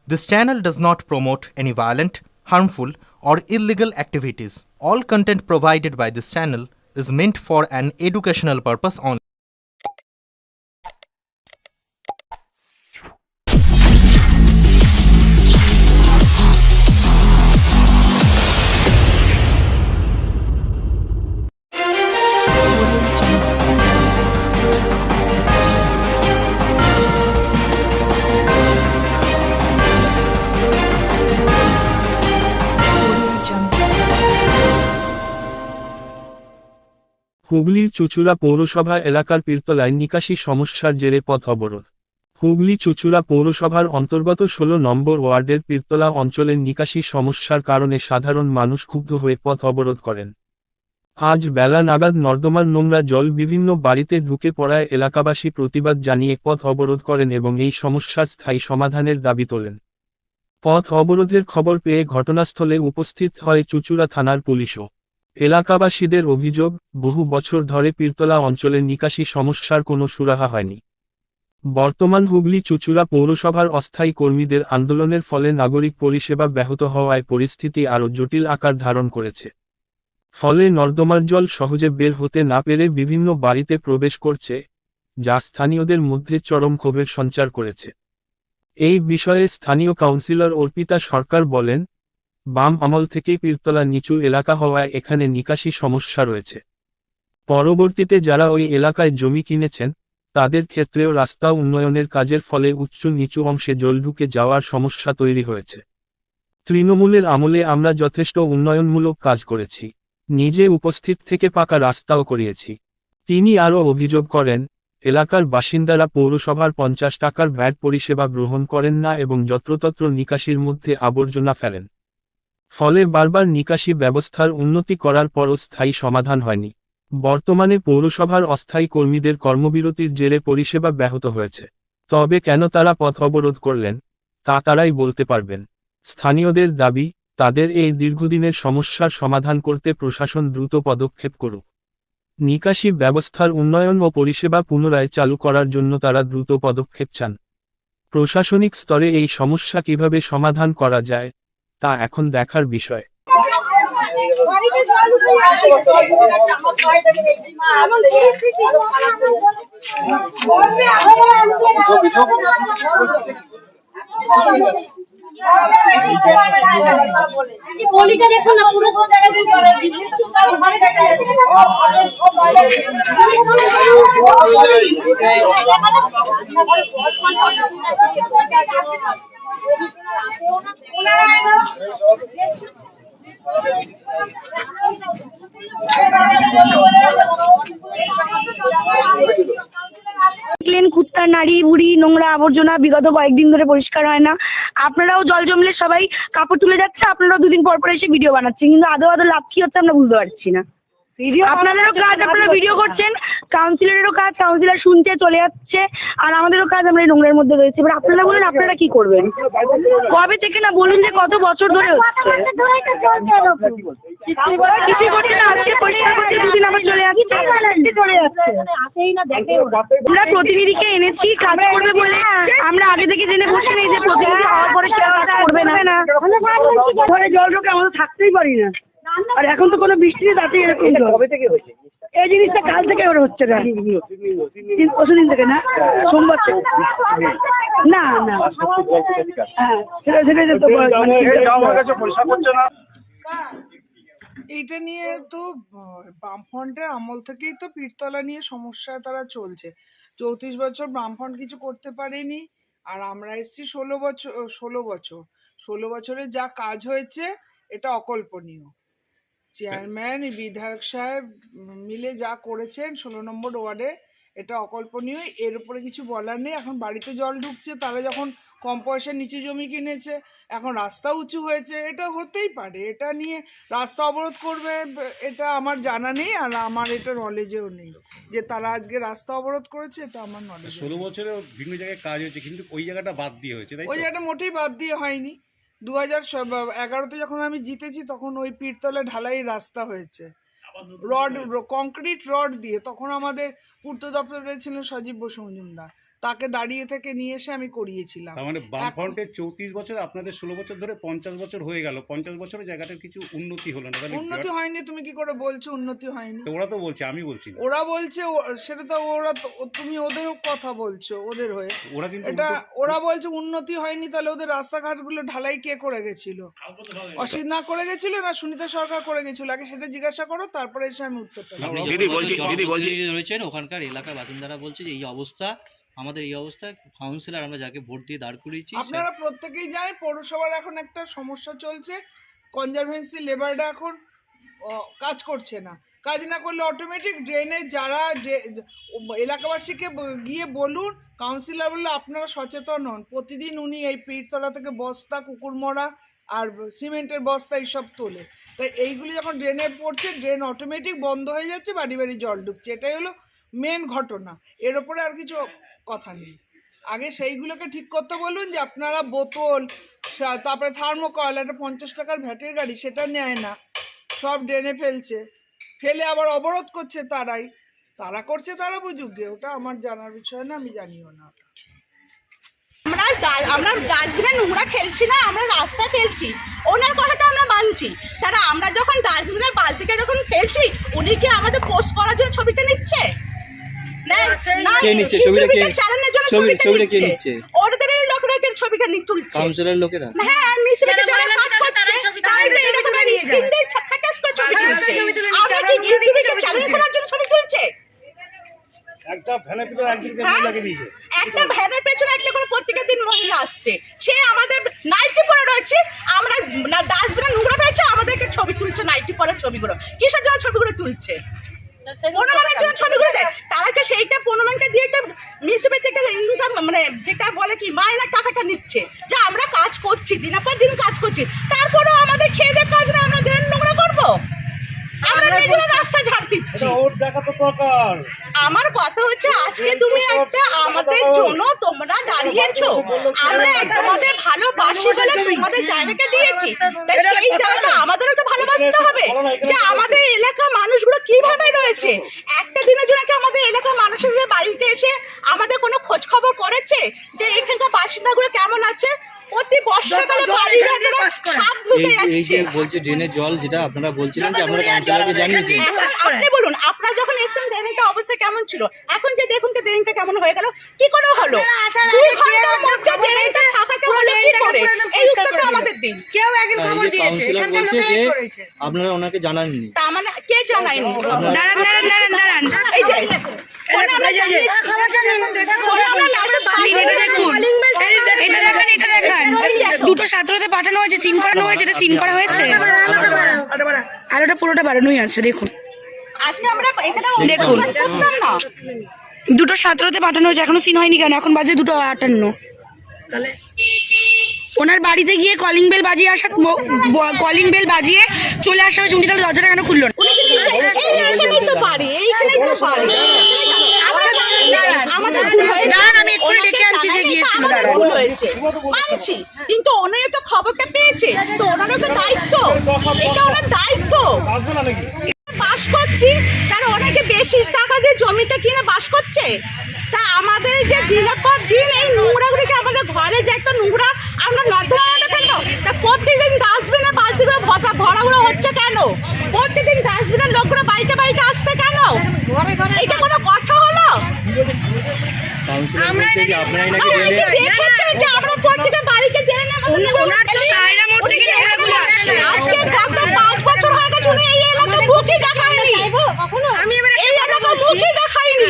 This channel does not promote any violent, harmful, or illegal activities. All content provided by this channel is meant for an educational purpose only. হুগলির চুঁচুড়া পৌরসভা এলাকার পীরতলায় নিকাশি সমস্যার জেরে পথ অবরোধ। হুগলি চুঁচুড়া পৌরসভার অন্তর্গত ১৬ নম্বর ওয়ার্ডের পীরতলা অঞ্চলের নিকাশি সমস্যার কারণে সাধারণ মানুষ ক্ষুব্ধ হয়ে পথ অবরোধ করেন। আজ বেলা নাগাদ নর্দমার নোংরা জল বিভিন্ন বাড়িতে ঢুকে পড়ায় এলাকাবাসী প্রতিবাদ জানিয়ে পথ অবরোধ করেন এবং এই সমস্যার স্থায়ী সমাধানের দাবি তোলেন। পথ অবরোধের খবর পেয়ে ঘটনাস্থলে উপস্থিত হয় চুঁচুড়া থানার পুলিশও। এলাকাবাসীদের অভিযোগ, বহু বছর ধরে পীরতলা অঞ্চলের নিকাশি সমস্যার কোনো সুরাহা হয়নি। বর্তমান হুগলি চুঁচুড়া পৌরসভার অস্থায়ী কর্মীদের আন্দোলনের ফলে নাগরিক পরিষেবা ব্যাহত হওয়ায় পরিস্থিতি আরও জটিল আকার ধারণ করেছে। ফলে নর্দমার জল সহজে বের হতে না পেরে বিভিন্ন বাড়িতে প্রবেশ করছে, যা স্থানীয়দের মধ্যে চরম ক্ষোভের সঞ্চার করেছে। এই বিষয়ে স্থানীয় কাউন্সিলর অর্পিতা সরকার বলেন, বাম আমল থেকেই পীরতলা নিচু এলাকা হওয়ায় এখানে নিকাশি সমস্যা রয়েছে। পরবর্তীতে যারা ওই এলাকায় জমি কিনেছেন, তাদের ক্ষেত্রেও রাস্তা উন্নয়নের কাজের ফলে উচ্চ নিচু অংশে জল ঢুকে যাওয়ার সমস্যা তৈরি হয়েছে। তৃণমূলের আমলে আমরা যথেষ্ট উন্নয়নমূলক কাজ করেছি, নিজে উপস্থিত থেকে পাকা রাস্তাও করিয়েছি। তিনি আরও অভিযোগ করেন, এলাকার বাসিন্দারা পৌরসভার ৫০ টাকার ভ্যাট পরিষেবা গ্রহণ করেন না এবং যত্রতত্র নিকাশির মধ্যে আবর্জনা ফেলেন। ফলে বারবার নিকাশি ব্যবস্থার উন্নতি করার পরও স্থায়ী সমাধান হয়নি। বর্তমানে পৌরসভার অস্থায়ী কর্মীদের কর্মবিরতির জেরে পরিষেবা ব্যাহত হয়েছে। তবে কেন তারা পথ অবরোধ করলেন, তা তারাই বলতে পারবেন। স্থানীয়দের দাবি, তাদের এই দীর্ঘদিনের সমস্যার সমাধান করতে প্রশাসন দ্রুত পদক্ষেপ করুক। নিকাশি ব্যবস্থার উন্নয়ন ও পরিষেবা পুনরায় চালু করার জন্য তারা দ্রুত পদক্ষেপ চান। প্রশাসনিক স্তরে এই সমস্যা কিভাবে সমাধান করা যায়, তা এখন দেখার বিষয়। গলিটা দেখুন না, পুরো কুত্তা নারী বুড়ি নোংরা আবর্জনা বিগত কয়েকদিন ধরে পরিষ্কার হয় না। আপনারাও জল জমলে সবাই কাপড় তুলে যাচ্ছে, আপনারাও দুদিন পর পর এসে ভিডিও বানাচ্ছেন, কিন্তু আদৌ লাভ কি হচ্ছে আমরা বুঝতে পারছি না। আপনাদেরও কাজ, আপনারা ভিডিও করছেন, কাউন্সিলরেরও কাজ, কাউন্সিলর শুনছে চলে যাচ্ছে, আর আমাদেরও কাজ, আমরা এই নোংরার মধ্যে রয়েছে। এবার আপনারা বলুন আপনারা কি করবেন? কবে থেকে না বলুন যে কত বছর ধরে হচ্ছে, কিছু করছে না। আজকে পরিষ্কার করতে দুদিন আবার চলে যাচ্ছে। আমরা প্রতিনিধিকে এনেছি কাজ করবে বলে, আমরা আগে থেকে জেনে বসে নেই যে প্রতিনিধি হওয়ার পরে করবে না। ঘরে জল ঢোকে, আমরা থাকতেই পারি না। আর এখন তো কোনো বৃষ্টি নেই, তাতে এরকম কবে থেকে হয়েছে এই জিনিসটা? কাল থেকে ওর হচ্ছে না, পরশুদিন থেকে না, সোমবার থেকে না না। হ্যাঁ, এইটা নিয়ে তো বামফ্রন্টের আমল থেকেই তো পীরতলা নিয়ে সমস্যায় তারা চলছে। ৩৪ বছর বামফ্রন্ট কিছু করতে পারেনি, আর আমরা এসেছি ১৬ বছরে যা কাজ হয়েছে এটা অকল্পনীয়। চেয়ারম্যান, বিধায়ক সাহেব মিলে যা করেছেন ১৬ নম্বর ওয়ার্ডে, এটা অকল্পনীয়। এর উপরে কিছু বলার নেই। এখন বাড়িতে জল ঢুকছে, তারা যখন কম পয়সার নিচু জমি কিনেছে, এখন রাস্তা উঁচু হয়েছে, এটা হতেই পারে। এটা নিয়ে রাস্তা অবরোধ করবে এটা আমার জানা নেই, আর আমার এটা নলেজেও নেই যে তারা আজকে রাস্তা অবরোধ করেছে, এটা আমার নলেজ। ১৬ বছরে বিভিন্ন জায়গায় কাজ হয়েছে, কিন্তু ওই জায়গাটা বাদ দিয়ে হয়েছে, তাই? ওই জায়গাটা মোটেই বাদ দিয়ে হয়নি। ২০১১তে যখন আমি জিতেছি তখন ওই পীরতলা ঢালাই রাস্তা হয়েছে, রড, কংক্রিট রড দিয়ে। তখন আমাদের পূর্ত দপ্তরে ছিলেন সজীব বসু মজুমদার। তাকে দাঁড়িয়ে থেকে নিয়ে এসে আমি করিয়েছিলাম। তার মানে বামফ্রন্টের 34 বছর, আপনাদের 16 বছর ধরে 50 বছর হয়ে গেল, 50 বছরে জায়গাটার কিছু উন্নতি হলো না। তাহলে উন্নতি হয়নি, তুমি কি করে বলছো উন্নতি হয়নি? তো ওরা তো বলছে, আমি বলছি না। ওরা বলছে সেটা তো তুমি ওদের কথা বলছো ওদের হয়ে। ওরা কিন্তু এটা ওরা বলছে উন্নতি হয়নি, তাহলে ওদের রাস্তাঘাটগুলো ঢালাই কে করে গেছিল? অসিত না করে গেছিল না সুনীতা সরকার করে গেছিল? আগে সেটা জিজ্ঞাসা করো, তারপরে এসে আমি উত্তরটা দেবো। রয়েছেন ওখানকার এলাকার বাসিন্দারা বলছে যে এই অবস্থা, আমাদের এই অবস্থা, কাউন্সিলর আমরা যাকে ভোট দিয়ে দাঁড় করিয়েছি। আপনারা প্রত্যেকেই জানেন পৌরসভার এখন একটা সমস্যা চলছে, কনজারভেন্সি লেবাররা এখন কাজ করছে না। কাজ না করলে অটোমেটিক ড্রেনে যারা এলাকাবাসীকে গিয়ে বলুন, কাউন্সিলর বললো আপনারা সচেতন হন। প্রতিদিন উনি এই পীরতলা থেকে বস্তা, কুকুর মরা আর সিমেন্টের বস্তা এইসব তোলে, তাই এইগুলি যখন ড্রেনে পড়ছে ড্রেন অটোমেটিক বন্ধ হয়ে যাচ্ছে, বাড়ি বাড়ি জল ঢুকছে। এটাই হলো মেন ঘটনা, এর ওপরে আর কিছু কথা নেই। আগে সেইগুলোকে ঠিক করতে বলুন যে আপনারা বোতল, তারপরে থার্মোকল, একটা 50 টাকার ভ্যাটের গাড়ি সেটা নেয় না, সব ড্রেনে ফেলছে, ফেলে আবার অবরোধ করছে। তারা করছে, তারা বুঝুক গে, ওটা আমার জানার বিষয় না, আমি জানিও না। আমরা ডাস্টবিনে নোংরা ফেলছি না, আমরা রাস্তায় ফেলছি, ওনার কথা তো আমরা মানছি। তারা আমরা যখন ডাস্টবিনের বালতিকে যখন ফেলছি, উনি কি আমাদের পোস্ট করার জন্য ছবিটা নিচ্ছে? ছবিটা তুলছে কাউন্সিলরের লোকেরা। হ্যাঁ, মিউনিসিপ্যালিটি যারা কাজ করছে তারা এরকম স্ক্রিন দিয়ে ফ্যাকাস করে ছবি তুলছে। আমরা কি গিয়ে চ্যালেঞ্জ করার জন্য ছবি তুলছে? একটা ভ্যানের পেছনে একটা করে প্রত্যেকের দিন মহিলা আসছে, সে আমাদের নাইটি পরে রয়েছে, আমরা ডাস্টবিনে নোংরা ফেলছে, আমাদেরকে ছবি তুলছে নাইটি পরে ছবিগুলো। কিসের জন্য ছবিগুলো তুলছে? প্রণামের জন্য ছবিগুলো দেয়। তারা কি সেইটা প্রণামটা দিয়ে একটা মিউনিসিপ্যালিটি একটা ইনকাম, মানে যেটা বলে কি মাইনা টাকাটা নিচ্ছে, যে আমরা কাজ করছি, দিনের পর দিন কাজ করছি, তারপরেও আমাদের খেয়ে দেওয়ার কাজ না, আমরা ড্রেন নোংরা করবো? আমরা নিজেরা রাস্তা ঝাড় দিচ্ছি। আমার কথা হচ্ছে আজকে তুমি একটা আমাদের জন্য তোমরা দাঁড়িয়েছো, আমরা তোমাদের ভালোবাসি বলে তোমাদের জায়গাটা দিয়েছি, তাই সেই জায়গাটা আমাদেরও তো ভালোবাসতে হবে, যে আমাদের এলাকার মানুষগুলো কিভাবে রয়েছে। একটা দিনের জন্য কি আমাদের এলাকার মানুষের বাড়িতে এসে আমাদের কোনো খোঁজ খবর করেছে যে এখানকার বাসিন্দাগুলো কেমন আছে? প্রতি বর্ষাকালে বাড়ির ভেতরে সাপ ঢুকে যাচ্ছে। এই যে বলছে ড্রেনের জল, যেটা আপনারা বলছিলেন যে আপনারা কাউন্সিলরকে জানিয়েছেন, আপনি বলুন আপনারা যখন এসেছেন ড্রেনটা অবস্থা কেমন ছিল, এখন যে দেখুন যে ড্রেনটা কেমন হয়ে গেল, কি করে হলো? 2 ঘন্টার মধ্যে ড্রেনটা ফাঁকাতে হলো কি করে? এই উত্তরটা আমাদের দিন। কেউ একদিন খবর দিয়েছে, কাউন্সিলর বলছে যে আপনারা ওনাকে জানাননি। তা মানে কে জানায়নি? দাঁড়ান এই যে দুটো 17-তে পাঠানো হয়েছে, সিন করানো হয়েছে, এটা সিন করা হয়েছে, আর ওটা পুরোটা বাড়ানোই আছে। দেখুন আজকে আমরা এখানে দেখুন, দুটো 17-তে পাঠানো হয়েছে, এখনো সিন হয়নি কেন? এখন বাজে 2:58। তাহলে ওনার বাড়িতে গিয়ে কলিং বেল বাজিয়ে চলে আসা হয়েছে, উনি তাহলে দরজাটা কেন খুললো না? আমি এক্ষুনি ডেকে আনছি যে গিয়েছিল, মানছি, কিন্তু ওনারা তো খবরটা পেয়েছে, তো ওনারও তো দায়িত্ব, এটা ওনার দায়িত্ব। বাস করছি তারা অনেকে বেশি টাকা দিয়ে জমিটা কিনে বাস করছে, তা আমাদের যে দিনের পর দিন এই নোংরাগুলিকে আমাদের ঘরে যে একটা নোংরা আমরা নর্দমা মধ্যে ফেলবো, তা প্রত্যেকদিন ডাস্টবিনে বালতিগুলো ভরাগুলো হচ্ছে কেন? প্রত্যেকদিন ডাস্টবিনের লোকগুলো বাড়িতে বাড়িতে আসছে কেন? এটা কোনো কথা হলো? দেখেছে যে আমরা প্রত্যেকের বাড়িতে আজকে 5 বছর হয়ে গেছে এই এলাকা মুখই দেখায়নি, এই এলাকা মুখই দেখায়নি।